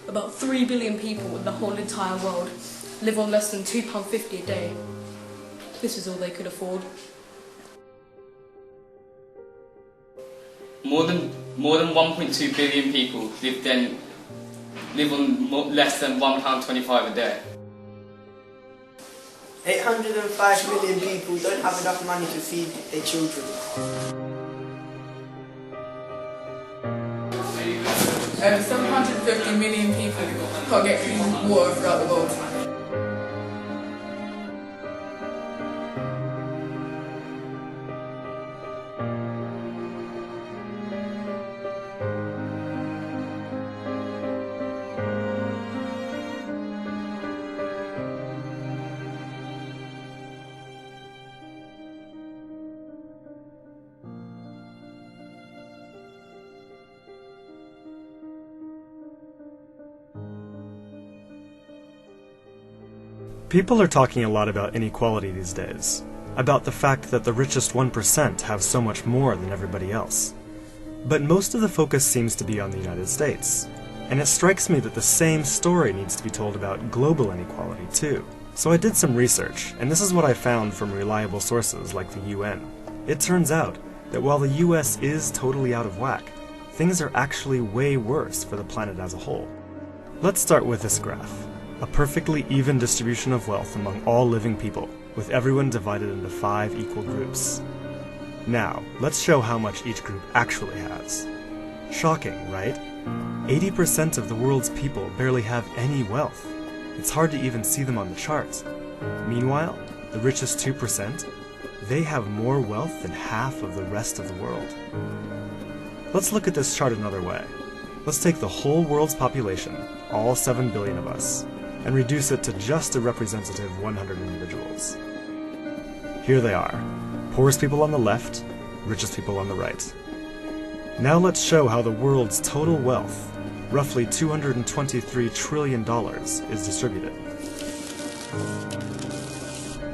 About 3 billion people in the whole entire world live on less than £2.50 a day. This is all they could afford. More than 1.2 billion people live on less than £1.25 a day. 805 million people don't have enough money to feed their children. 750 million people can't get clean water throughout the world. People are talking a lot about inequality these days, about the fact that the richest 1% have so much more than everybody else. But most of the focus seems to be on the United States, and it strikes me that the same story needs to be told about global inequality too. So I did some research, and this is what I found from reliable sources like the UN. It turns out that while the US is totally out of whack, things are actually way worse for the planet as a whole. Let's start with this graph. A perfectly even distribution of wealth among all living people, with everyone divided into 5 equal groups. Now, let's show how much each group actually has. Shocking, right? 80% of the world's people barely have any wealth. It's hard to even see them on the charts. Meanwhile, the richest 2%, they have more wealth than half of the rest of the world. Let's look at this chart another way. Let's take the whole world's population, all 7 billion of us, and reduce it to just a representative 100 individuals. Here they are, poorest people on the left, richest people on the right. Now let's show how the world's total wealth, roughly $223 trillion, is distributed.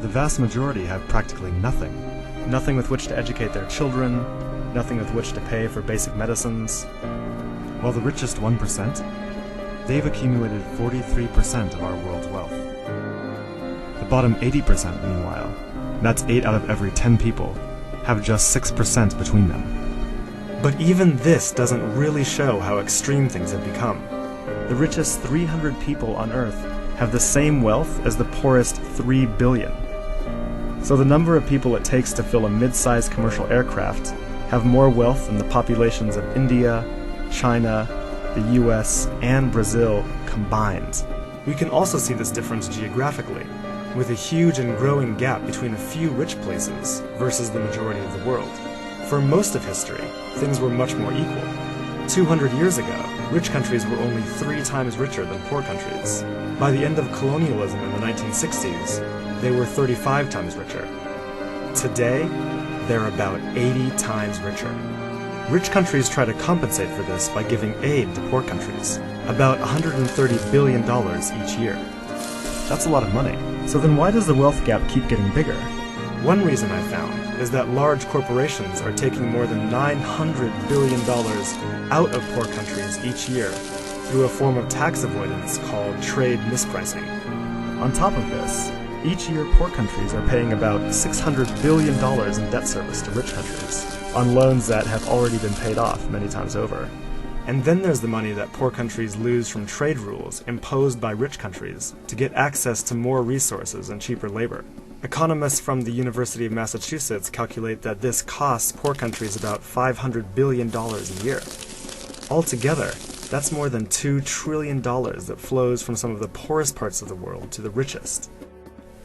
The vast majority have practically nothing. Nothing with which to educate their children, nothing with which to pay for basic medicines. While the richest 1%, they've accumulated 43% of our world's wealth. The bottom 80%, meanwhile, that's 8 out of every 10 people, have just 6% between them. But even this doesn't really show how extreme things have become. The richest 300 people on Earth have the same wealth as the poorest 3 billion. So the number of people it takes to fill a mid-sized commercial aircraft have more wealth than the populations of India, China, the US, and Brazil combined. We can also see this difference geographically, with a huge and growing gap between a few rich places versus the majority of the world. For most of history, things were much more equal. 200 years ago, rich countries were only 3 times richer than poor countries. By the end of colonialism in the 1960s, they were 35 times richer. Today, they're about 80 times richer. Rich countries try to compensate for this by giving aid to poor countries, about $130 billion each year. That's a lot of money. So then why does the wealth gap keep getting bigger? One reason I found is that large corporations are taking more than $900 billion out of poor countries each year through a form of tax avoidance called trade mispricing. On top of this, each year poor countries are paying about $600 billion in debt service to rich countries on loans that have already been paid off many times over. And then there's the money that poor countries lose from trade rules imposed by rich countries to get access to more resources and cheaper labor. Economists from the University of Massachusetts calculate that this costs poor countries about $500 billion a year. Altogether, that's more than $2 trillion that flows from some of the poorest parts of the world to the richest.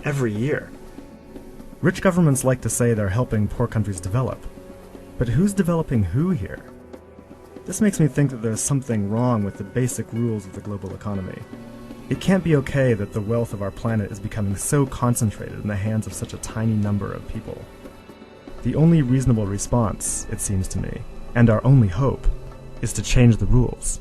Every year. Rich governments like to say they're helping poor countries develop. But who's developing who here? This makes me think that there's something wrong with the basic rules of the global economy. It can't be okay that the wealth of our planet is becoming so concentrated in the hands of such a tiny number of people. The only reasonable response, it seems to me, and our only hope, is to change the rules.